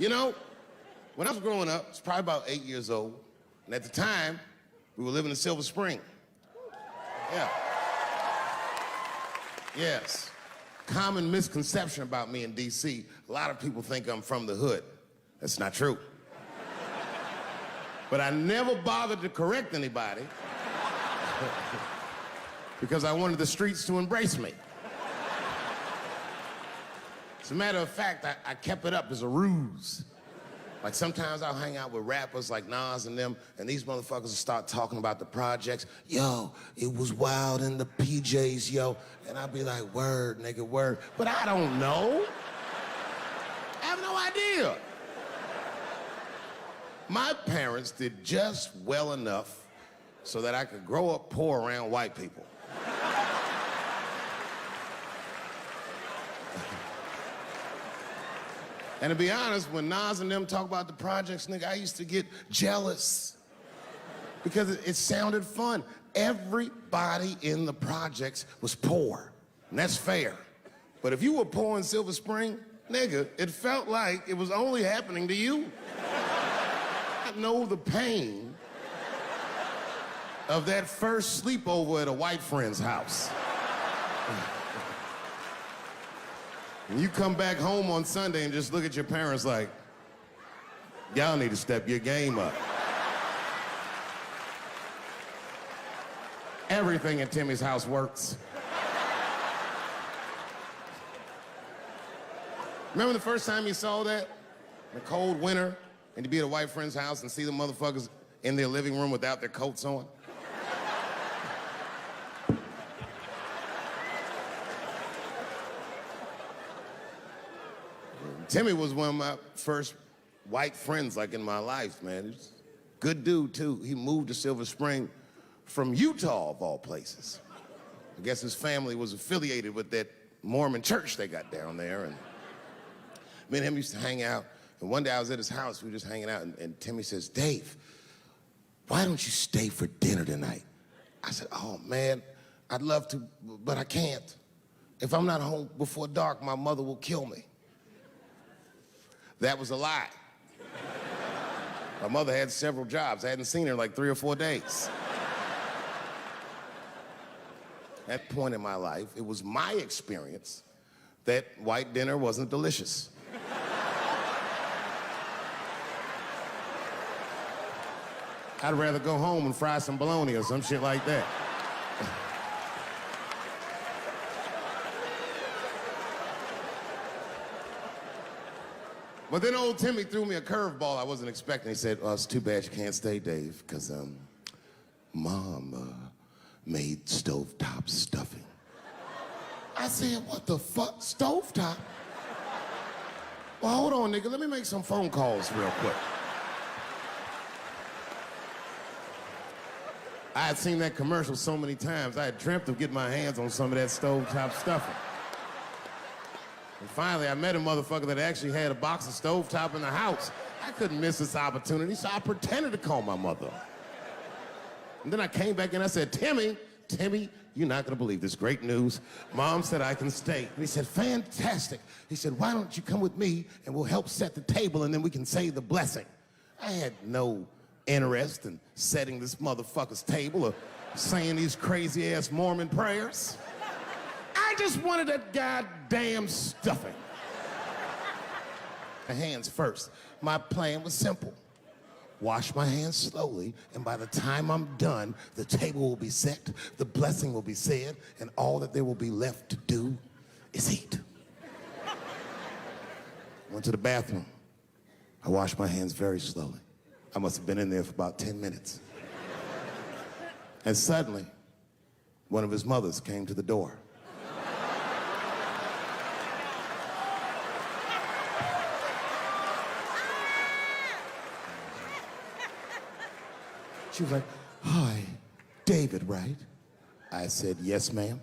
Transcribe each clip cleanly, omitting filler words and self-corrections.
You know, when I was growing up, I was probably about 8 years old, and at the time, we were living in Silver Spring. Yeah. Yes. Common misconception about me in D.C., a lot of people think I'm from the hood. That's not true. But I never bothered to correct anybody because I wanted the streets to embrace me. As a matter of fact, I kept it up as a ruse. Like sometimes I'll hang out with rappers like Nas and them, and these motherfuckers will start talking about the projects. Yo, it was wild in the PJs, yo. And I'll be like, word, nigga, word. But I don't know. I have no idea. My parents did just well enough so that I could grow up poor around white people. And to be honest, when Nas and them talk about the projects, nigga, I used to get jealous because it sounded fun. Everybody in the projects was poor, and that's fair. But if you were poor in Silver Spring, nigga, it felt like it was only happening to you. I know the pain of that first sleepover at a white friend's house. And you come back home on Sunday and just look at your parents like, y'all need to step your game up. Everything in Timmy's house works. Remember the first time you saw that? In a cold winter, and you'd be at a white friend's house and see the motherfuckers in their living room without their coats on? Timmy was one of my first white friends, like, in my life, man. He was a good dude, too. He moved to Silver Spring from Utah, of all places. I guess his family was affiliated with that Mormon church they got down there, and me and him used to hang out. And one day I was at his house, we were just hanging out, and Timmy says, Dave, why don't you stay for dinner tonight? I said, oh, man, I'd love to, but I can't. If I'm not home before dark, my mother will kill me. That was a lie. My mother had several jobs. I hadn't seen her in like 3 or 4 days. At that point in my life, it was my experience that white dinner wasn't delicious. I'd rather go home and fry some bologna or some shit like that. But then old Timmy threw me a curveball I wasn't expecting. He said, oh, it's too bad you can't stay, Dave, because Mom made stovetop stuffing. I said, what the fuck, stovetop? Well, hold on, nigga, let me make some phone calls real quick. I had seen that commercial so many times, I had dreamt of getting my hands on some of that stovetop stuffing. And finally, I met a motherfucker that actually had a box of stovetop in the house. I couldn't miss this opportunity, so I pretended to call my mother. And then I came back and I said, Timmy, you're not gonna believe this great news. Mom said I can stay. And he said, fantastic. He said, why don't you come with me and we'll help set the table and then we can say the blessing. I had no interest in setting this motherfucker's table or saying these crazy ass Mormon prayers. I just wanted that goddamn stuffing. My hands first. My plan was simple. Wash my hands slowly, and by the time I'm done, the table will be set, the blessing will be said, and all that there will be left to do is eat. Went to the bathroom. I washed my hands very slowly. I must have been in there for about 10 minutes. And suddenly, one of his mothers came to the door. She was like, hi, David, right? I said, yes, ma'am.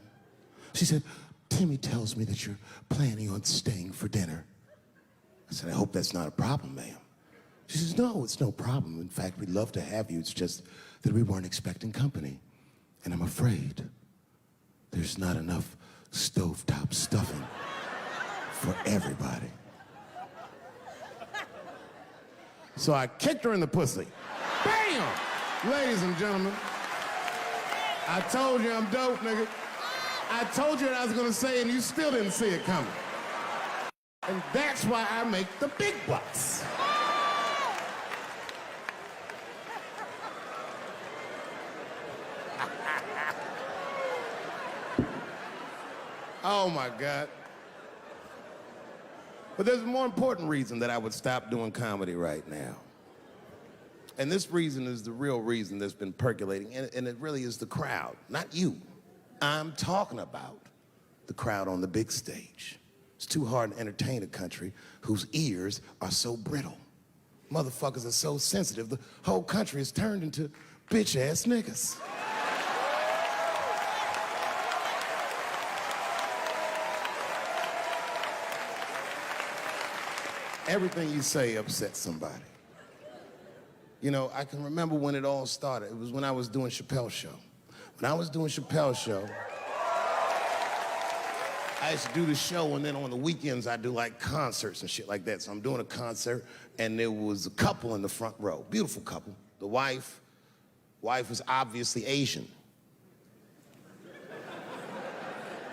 She said, Timmy tells me that you're planning on staying for dinner. I said, I hope that's not a problem, ma'am. She says, no, it's no problem. In fact, we'd love to have you. It's just that we weren't expecting company. And I'm afraid there's not enough stovetop stuffing for everybody. So I kicked her in the pussy. Bam! Ladies and gentlemen, I told you I'm dope, nigga. I told you what I was gonna say and you still didn't see it coming. And that's why I make the big bucks. Oh my God. But there's a more important reason that I would stop doing comedy right now. And this reason is the real reason that's been percolating, and it really is the crowd, not you. I'm talking about the crowd on the big stage. It's too hard to entertain a country whose ears are so brittle. Motherfuckers are so sensitive, the whole country is turned into bitch-ass niggas. Everything you say upsets somebody. You know, I can remember when it all started. It was when I was doing Chappelle show. When I was doing Chappelle show, I used to do the show, and then on the weekends I do like concerts and shit like that. So I'm doing a concert, and there was a couple in the front row, beautiful couple. The wife was obviously Asian.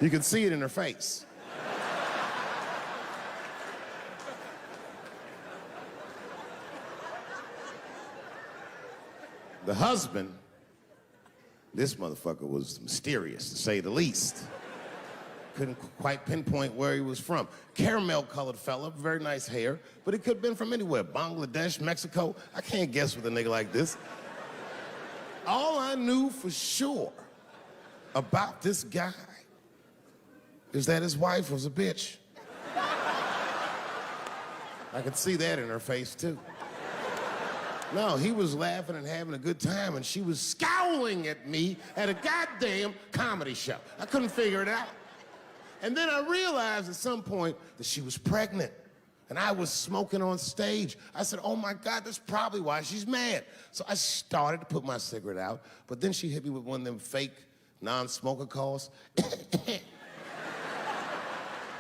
You could see it in her face. The husband, this motherfucker was mysterious, to say the least. Couldn't quite pinpoint where he was from. Caramel-colored fella, very nice hair, but he could have been from anywhere. Bangladesh, Mexico. I can't guess with a nigga like this. All I knew for sure about this guy is that his wife was a bitch. I could see that in her face, too. No, he was laughing and having a good time, and she was scowling at me at a goddamn comedy show. I couldn't figure it out. And then I realized at some point that she was pregnant, and I was smoking on stage. I said, oh my God, that's probably why she's mad. So I started to put my cigarette out, but then she hit me with one of them fake non-smoker calls.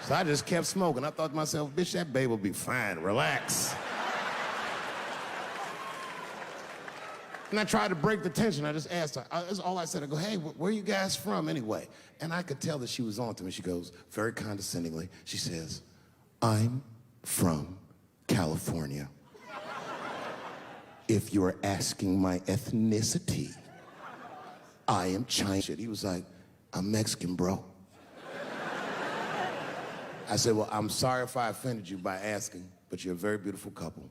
So I just kept smoking. I thought to myself, bitch, that babe will be fine, relax. And I tried to break the tension. I just asked her. That's all I said. I go, hey, where are you guys from anyway? And I could tell that she was on to me. She goes, very condescendingly, she says, I'm from California. If you're asking my ethnicity, I am Chinese. He was like, I'm Mexican, bro. I said, well, I'm sorry if I offended you by asking, but you're a very beautiful couple.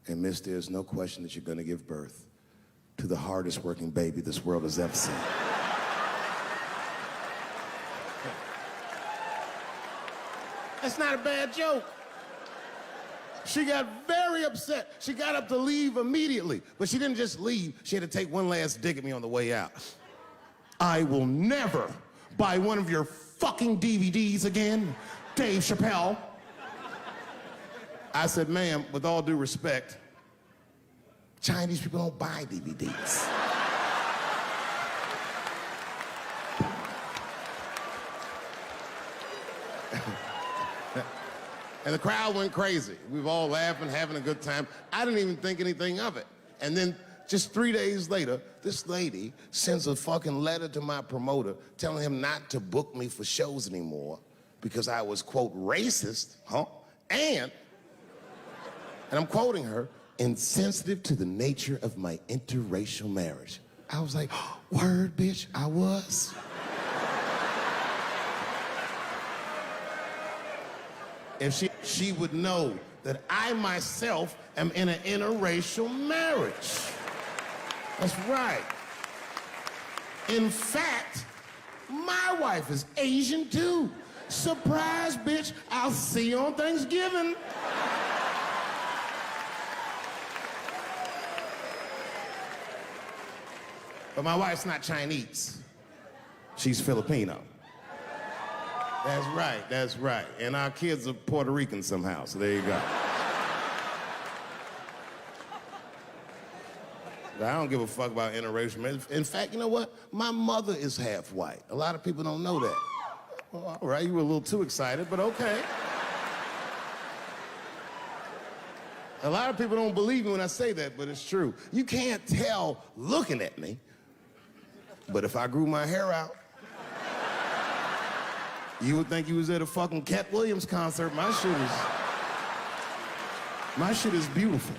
And miss, there's no question that you're gonna give birth to the hardest working baby this world has ever seen. That's not a bad joke. She got very upset. She got up to leave immediately, but she didn't just leave. She had to take one last dig at me on the way out. I will never buy one of your fucking DVDs again, Dave Chappelle. I said, ma'am, with all due respect, Chinese people don't buy DVDs. And the crowd went crazy. We were all laughing, having a good time. I didn't even think anything of it. And then just 3 days later, this lady sends a fucking letter to my promoter telling him not to book me for shows anymore because I was, quote, racist, and I'm quoting her, insensitive to the nature of my interracial marriage. I was like, word, bitch, I was. If she would know that I myself am in an interracial marriage. That's right. In fact, my wife is Asian too. Surprise, bitch, I'll see you on Thanksgiving. But my wife's not Chinese. She's Filipino. That's right. And our kids are Puerto Rican somehow, so there you go. I don't give a fuck about interracial marriage. In fact, you know what? My mother is half white. A lot of people don't know that. Well, all right, you were a little too excited, but okay. A lot of people don't believe me when I say that, but it's true. You can't tell looking at me, but if I grew my hair out, you would think you was at a fucking Cat Williams concert. My shit is beautiful.